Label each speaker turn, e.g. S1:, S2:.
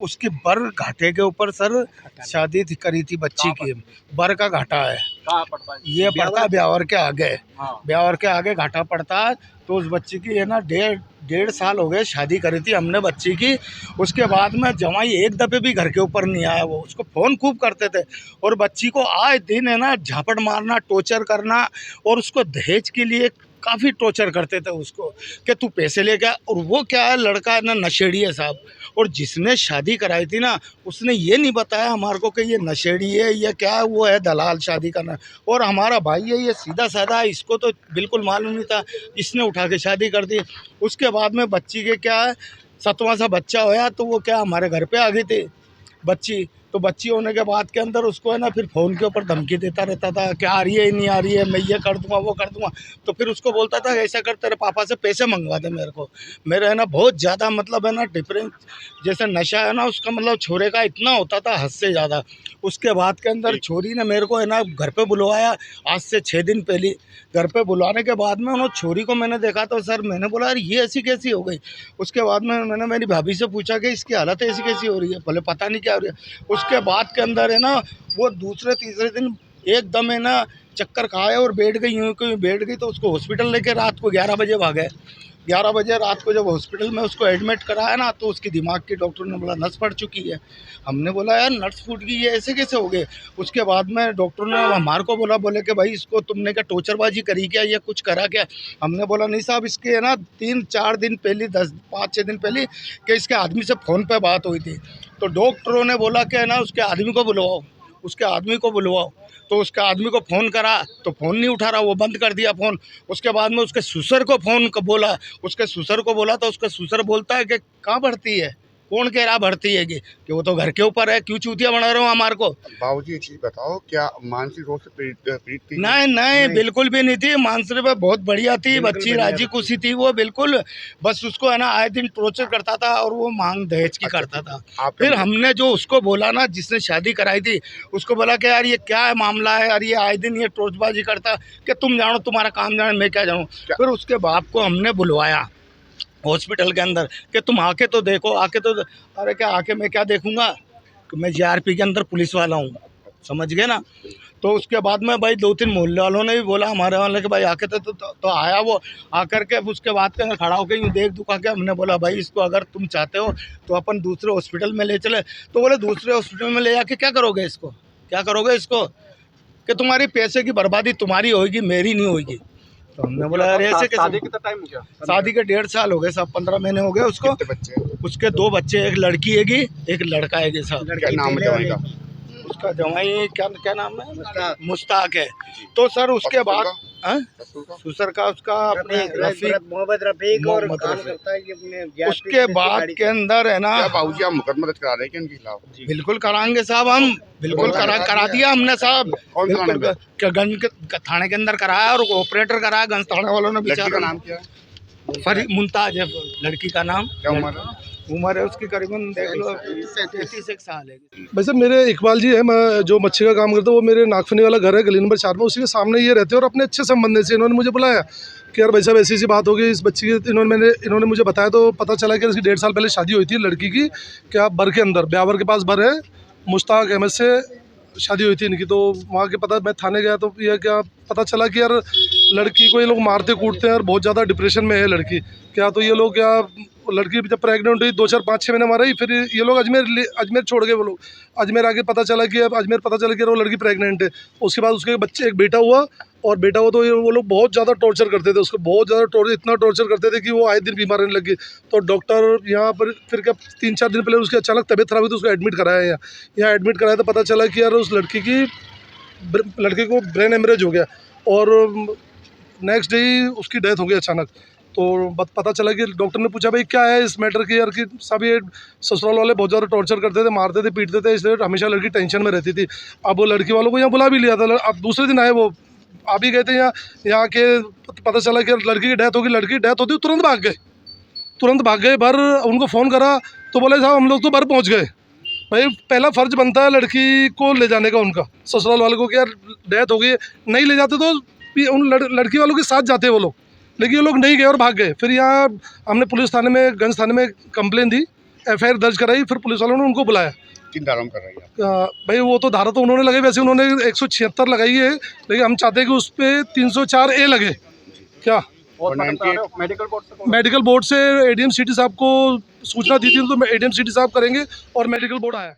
S1: उसकी बर घाटे के ऊपर सर शादी करी थी बच्ची की। बर का घाटा है,
S2: कहाँ पड़ता है?
S1: ये पड़ता है ब्यावर के आगे।
S2: हाँ।
S1: ब्यावर के आगे घाटा पड़ता है। तो उस बच्ची की है ना डेढ़ साल हो गए शादी करी थी हमने बच्ची की। उसके बाद में जवाई एक दफ़े भी घर के ऊपर नहीं आया। वो उसको फ़ोन खूब करते थे और बच्ची को आए दिन है ना झापड़ मारना, टॉर्चर करना, और उसको दहेज के लिए काफ़ी टॉर्चर करते थे उसको कि तू पैसे ले गया। और वो क्या है, लड़का है ना नशेड़ी है साहब। और जिसने शादी कराई थी ना उसने ये नहीं बताया हमारे को कि ये नशेड़ी है या क्या है, वो है दलाल शादी करना। और हमारा भाई है ये सीधा साधा है, इसको तो बिल्कुल मालूम नहीं था, इसने उठा के शादी कर दी। उसके बाद में बच्ची के क्या है 7वां सा बच्चा होया तो वो क्या हमारे घर पे आ गई थी बच्ची। तो बच्ची होने के बाद के अंदर उसको है ना फिर फ़ोन के ऊपर धमकी देता रहता था कि आ रही है नहीं आ रही है, मैं ये कर दूंगा वो कर दूंगा। तो फिर उसको बोलता था ऐसा कर तेरे पापा से पैसे मंगवा दे मेरे को। मेरे है ना बहुत ज़्यादा मतलब है ना डिफरेंस, जैसे नशा है ना उसका मतलब छोरे का इतना होता था हद से ज़्यादा। उसके बाद के अंदर छोरी ने मेरे को है ना घर पे बुलवाया आज से 6 दिन पहले। घर पे बुलवाने के बाद में उन्होंने छोरी को मैंने देखा तो सर मैंने बोला यार ये ऐसी कैसी हो गई। उसके बाद में मैंने मेरी भाभी से पूछा कि इसकी हालत ऐसी कैसी हो रही है, बोले पता नहीं क्या हो रही है। उसके बाद के अंदर है ना वो दूसरे तीसरे दिन एकदम है ना चक्कर खाए और बैठ गई, यूँ कहीं बैठ गई। तो उसको हॉस्पिटल लेके रात को 11 बजे भागे। 11 बजे रात को जब हॉस्पिटल में उसको एडमिट कराया ना तो उसकी दिमाग की डॉक्टर ने बोला नस फट चुकी है। हमने बोला यार नस फूट गई ये ऐसे कैसे हो गए। उसके बाद में डॉक्टर ने हमारे को बोले कि भाई इसको तुमने क्या टॉर्चरबाजी करी क्या या कुछ करा क्या। हमने बोला नहीं साहब इसके है ना 3-4 दिन पहले 5-6 दिन पहले कि इसके आदमी से फ़ोन पे बात हुई थी। तो डॉक्टरों ने बोला कि ना उसके आदमी को बुलवाओ, उसके आदमी को बुलवाओ। तो उसके आदमी को फ़ोन करा तो फ़ोन नहीं उठा रहा, वो बंद कर दिया फ़ोन। उसके बाद में उसके ससुर को फ़ोन बोला, उसके ससुर को बोला तो उसका ससुर बोलता है कि कहाँ भर्ती है, कौन कह रहा भर्ती है कि वो तो घर के ऊपर है, क्यों चूतिया बना रहे हो हमारे को।
S2: बाबूजी एक चीज बताओ, क्या मानसिक रोग से पीड़ित थी?
S1: नहीं बिल्कुल भी नहीं थी। मानसिक पे बहुत बढ़िया थी बच्ची, राजी खुशी थी वो बिल्कुल। बस उसको है ना आए दिन टॉर्चर करता था और वो मांग दहेज की करता था। फिर हमने जो उसको बोला ना जिसने शादी कराई थी उसको बोला कि यार ये क्या है मामला है यार, ये आए दिन ये टॉर्चबाजी करता कि तुम जानो तुम्हारा काम जाने मैं क्या जानूँ। फिर उसके बाप को हमने बुलवाया हॉस्पिटल के अंदर कि तुम आके तो देखो, आके तो। अरे क्या आके मैं क्या देखूंगा, मैं जीआरपी के अंदर पुलिस वाला हूँ, समझ गए ना। तो उसके बाद में भाई 2-3 मोहल्ले वालों ने भी बोला हमारे वाले के भाई आके तो आया वो आकर के। उसके बाद के खड़ा होकर यूँ देख दुखा के हमने बोला भाई इसको अगर तुम चाहते हो तो अपन दूसरे हॉस्पिटल में ले चले। तो बोले दूसरे हॉस्पिटल में ले जाके क्या करोगे इसको, क्या करोगे इसको, कि तुम्हारी पैसे की बर्बादी तुम्हारी होगी मेरी नहीं होगी। तो हमने बोला यार ऐसे कैसे।
S2: शादी कितना टाइम हो गया?
S1: शादी के 1.5 साल हो गए साहब, 15 महीने हो गए उसको।
S2: बच्चे?
S1: उसके 2 बच्चे, एक लड़की हैगी एक लड़का हैगी साहब।
S2: क्या नाम है जवाई का?
S1: उसका जवाई क्या नाम है, मुश्ताक है। तो सर उसके बाद ससुर का उसका अपने
S3: मोहम्मद रफीक और
S1: मोहम्मद
S3: काम
S1: रफीक।
S3: करता है कि अपने
S1: उसके बाद के अंदर है ना
S2: बाबूजी आप मुकदमा दर्ज करा रहे हैं क्या इनके खिलाफ?
S1: बिल्कुल कराएंगे साहब, हम बिल्कुल करा दिया हमने साहब।
S2: कौन सा थाने पे?
S1: गंज थाने के अंदर कराया और ऑपरेटर कराया गंज थाने वालों ने।
S2: लड़की का नाम क्या है?
S1: मुमताज है लड़की का नाम।
S2: क्या उम्र है?
S1: उम्र है उसकी करीबन देख लो 33 साल है।
S4: वैसे मेरे इकबाल जी है, मैं जो मच्छी का काम करता हूँ, वो मेरे नागफनी वाला घर है गली नंबर 4 में, उसी के सामने ये रहते हैं। और अपने अच्छे संबंध से इन्होंने मुझे बुलाया कि यार भाई साहब ऐसी बात होगी इस बच्ची की। इन्होंने मुझे बताया तो पता चला कि इसकी 1.5 साल पहले शादी हुई थी लड़की की, क्या बर के अंदर ब्यावर के पास बर है, मुश्ताक अहमद से शादी हुई थी इनकी। तो वहाँ के पता मैं थाने गया तो यह क्या पता चला कि यार लड़की को ये लोग मारते कूटते हैं और बहुत ज़्यादा डिप्रेशन में है लड़की। क्या तो ये लोग क्या लड़की जब प्रेग्नेंट हुई 2-4-5-6 महीने मारा ही, फिर ये लोग अजमेर छोड़ गए। वो लोग अजमेर आके पता चला कि वो लड़की प्रेग्नेंट है। उसके बाद उसके बच्चे एक बेटा हुआ और बेटा हुआ तो वो लोग बहुत ज़्यादा टॉर्चर करते थे उसको, बहुत ज़्यादा इतना टॉर्चर करते थे कि वो आए दिन बीमार रहने लगी। तो डॉक्टर यहाँ पर फिर क्या 3-4 दिन पहले उसकी अचानक तबीयत खराब हुई तो उसको एडमिट कराया। यहाँ एडमिट कराया तो पता चला कि यार उस लड़की को ब्रेन हेमरेज हो गया और नेक्स्ट डे ही उसकी डेथ हो गई अचानक। तो पता चला कि डॉक्टर ने पूछा भाई क्या है इस मैटर की, यार कि सब ये ससुराल वाले बहुत ज़्यादा टॉर्चर करते थे, मारते थे, पीटते थे, इसलिए हमेशा लड़की टेंशन में रहती थी। अब वो लड़की वालों को यहाँ बुला भी लिया था, अब दूसरे दिन आए वो आ भी गए थे यहाँ के। पता चला कि लड़की की डेथ होगी, लड़की की डेथ होती तुरंत भाग गए बर। उनको फ़ोन करा तो बोले साहब हम लोग तो बर पहुँच गए। भाई पहला फ़र्ज बनता है लड़की को ले जाने का उनका, ससुराल वाले को कि यार डेथ हो गई, नहीं ले जाते तो उन लड़की वालों के साथ जाते वो लोग, लेकिन ये लोग नहीं गए और भाग गए। फिर यहाँ हमने पुलिस थाने में गंज थाने में कंप्लेन दी, FIR दर्ज कराई, फिर पुलिस वालों ने उनको बुलाया।
S2: किन धारा में कर रही है?
S4: भाई वो तो धारा तो उन्होंने लगाई, वैसे उन्होंने 176 लगाई है, लेकिन हम चाहते हैं कि उस पर 304A लगे। क्या मेडिकल बोर्ड से ADM सिटी साहब को सूचना दी थी, तो ADM सिटी साहब करेंगे और मेडिकल बोर्ड आया।